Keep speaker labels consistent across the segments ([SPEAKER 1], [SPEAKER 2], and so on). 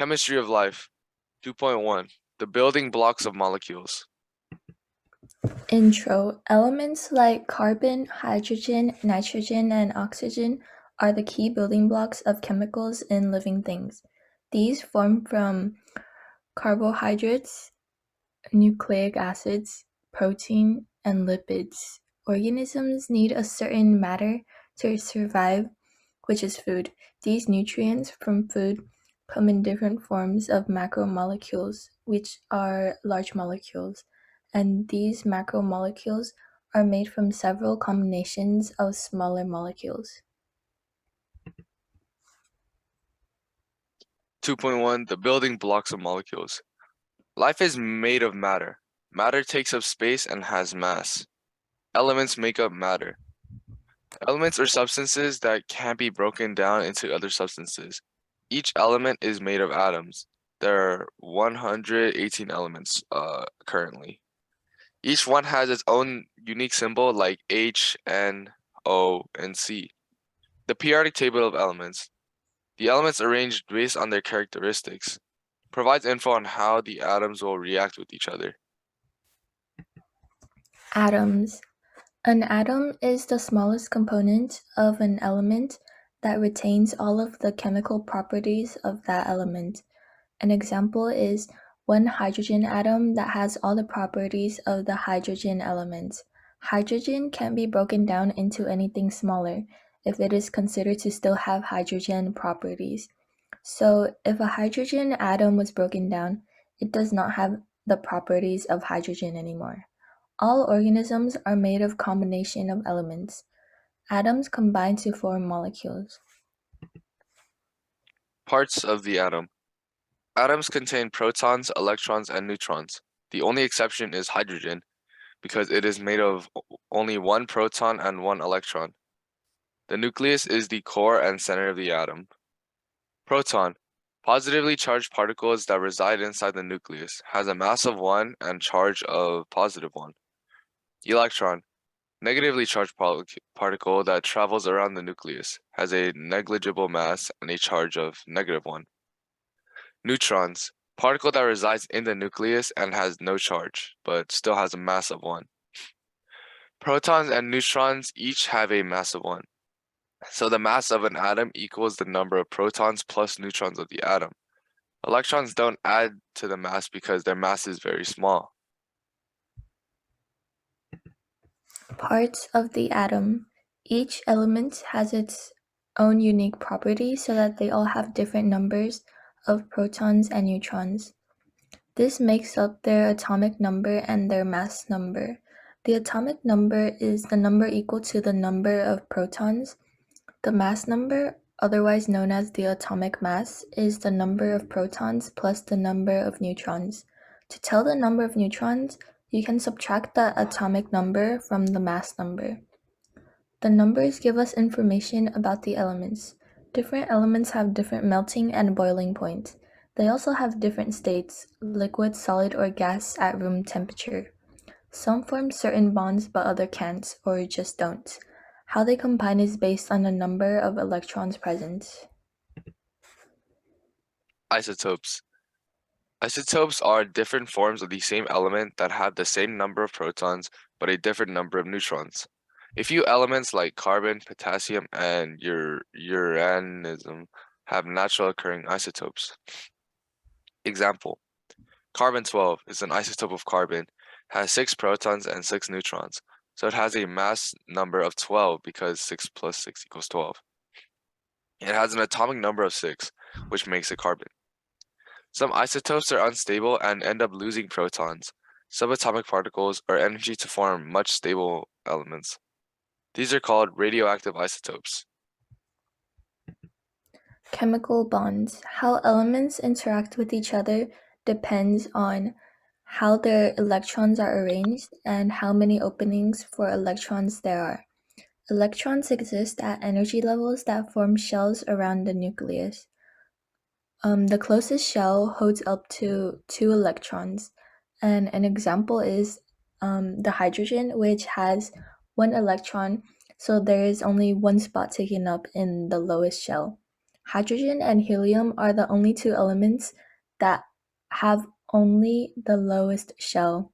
[SPEAKER 1] Chemistry of life. 2.1. The building blocks of molecules.
[SPEAKER 2] Intro. Elements like carbon, hydrogen, nitrogen, and oxygen are the key building blocks of chemicals in living things. These form from carbohydrates, nucleic acids, protein, and lipids. Organisms need a certain matter to survive, which is food. These nutrients from food come in different forms of macromolecules, which are large molecules, and these macromolecules are made from several combinations of smaller molecules.
[SPEAKER 1] 2.1. The building blocks of molecules. Life is made of matter. Matter takes up space and has mass. Elements make up matter. Elements are substances that can't be broken down into other substances. Each element is made of atoms. There are 118 elements currently. Each one has its own unique symbol like H, N, O, and C. The periodic table of elements. The elements arranged based on their characteristics provides info on how the atoms will react with each other.
[SPEAKER 2] Atoms. An atom is the smallest component of an element that retains all of the chemical properties of that element. An example is one hydrogen atom that has all the properties of the hydrogen element. Hydrogen can't be broken down into anything smaller if it is considered to still have hydrogen properties. So if a hydrogen atom was broken down, it does not have the properties of hydrogen anymore. All organisms are made of combination of elements. Atoms combine to form molecules.
[SPEAKER 1] Parts of the atom. Atoms contain protons, electrons, and neutrons. The only exception is hydrogen, because it is made of only one proton and one electron. The nucleus is the core and center of the atom. Proton, positively charged particles that reside inside the nucleus, has a mass of 1 and charge of positive 1. Electron, negatively charged particle that travels around the nucleus, has a negligible mass and a charge of -1. Neutrons, particle that resides in the nucleus and has no charge, but still has a mass of 1. Protons and neutrons each have a mass of 1. So the mass of an atom equals the number of protons plus neutrons of the atom. Electrons don't add to the mass because their mass is very small.
[SPEAKER 2] Parts of the atom. Each element has its own unique properties so that they all have different numbers of protons and neutrons. This makes up their atomic number and their mass number. The atomic number is the number equal to the number of protons. The mass number, otherwise known as the atomic mass, is the number of protons plus the number of neutrons. To tell the number of neutrons, you can subtract the atomic number from the mass number. The numbers give us information about the elements. Different elements have different melting and boiling points. They also have different states, liquid, solid, or gas at room temperature. Some form certain bonds but other can't, or just don't. How they combine is based on the number of electrons present.
[SPEAKER 1] Isotopes. Isotopes are different forms of the same element that have the same number of protons but a different number of neutrons. A few elements like carbon, potassium, and uranism have natural occurring isotopes. Example: carbon-12 is an isotope of carbon, has 6 protons and 6 neutrons, so it has a mass number of 12 because 6 plus 6 equals 12. It has an atomic number of 6, which makes it carbon. Some isotopes are unstable and end up losing protons, subatomic particles, or energy to form much stable elements. These are called radioactive isotopes.
[SPEAKER 2] Chemical bonds. How elements interact with each other depends on how their electrons are arranged and how many openings for electrons there are. Electrons exist at energy levels that form shells around the nucleus. The closest shell holds up to 2 electrons, and an example is the hydrogen, which has 1 electron, so there is only 1 spot taken up in the lowest shell. Hydrogen and helium are the only two elements that have only the lowest shell.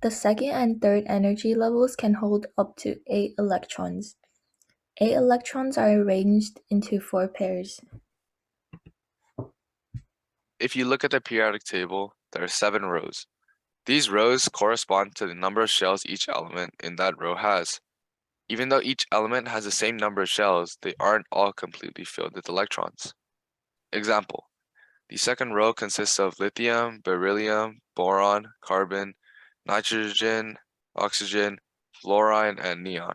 [SPEAKER 2] The second and third energy levels can hold up to 8 electrons. 8 electrons are arranged into 4 pairs.
[SPEAKER 1] If you look at the periodic table, there are 7 rows. These rows correspond to the number of shells each element in that row has. Even though each element has the same number of shells, they aren't all completely filled with electrons. Example: the second row consists of lithium, beryllium, boron, carbon, nitrogen, oxygen, fluorine, and neon.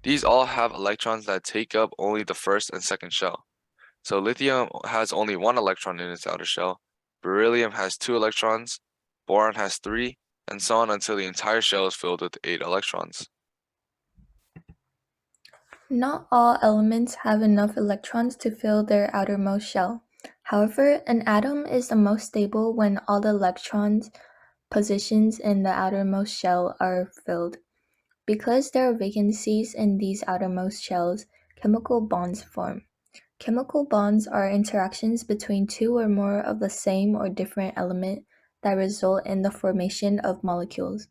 [SPEAKER 1] These all have electrons that take up only the first and second shell. So lithium has only 1 electron in its outer shell, beryllium has 2 electrons, boron has 3, and so on until the entire shell is filled with 8 electrons.
[SPEAKER 2] Not all elements have enough electrons to fill their outermost shell. However, an atom is the most stable when all the electrons positions in the outermost shell are filled. Because there are vacancies in these outermost shells, chemical bonds form. Chemical bonds are interactions between two or more of the same or different element that result in the formation of molecules.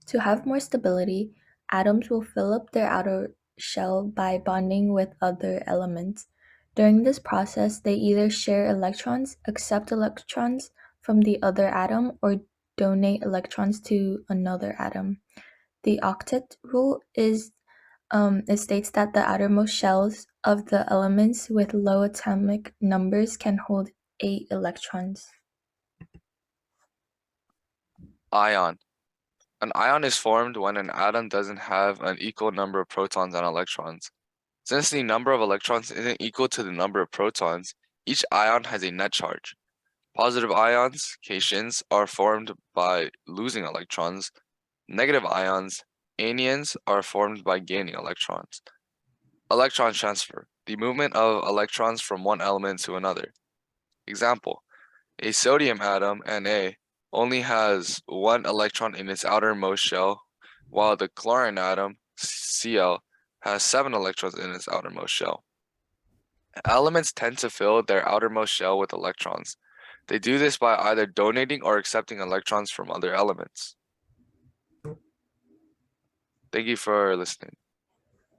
[SPEAKER 2] To have more stability, atoms will fill up their outer shell by bonding with other elements. During this process, they either share electrons, accept electrons from the other atom, or donate electrons to another atom. The octet rule is it states that the outermost shells of the elements with low atomic numbers can hold 8 electrons.
[SPEAKER 1] Ion. An ion is formed when an atom doesn't have an equal number of protons and electrons. Since the number of electrons isn't equal to the number of protons, each ion has a net charge. Positive ions, cations, are formed by losing electrons. Negative ions, anions, are formed by gaining electrons. Electron transfer, the movement of electrons from one element to another. Example: a sodium atom, Na, only has 1 electron in its outermost shell, while the chlorine atom, Cl, has 7 electrons in its outermost shell. Elements tend to fill their outermost shell with electrons. They do this by either donating or accepting electrons from other elements. Thank you for listening.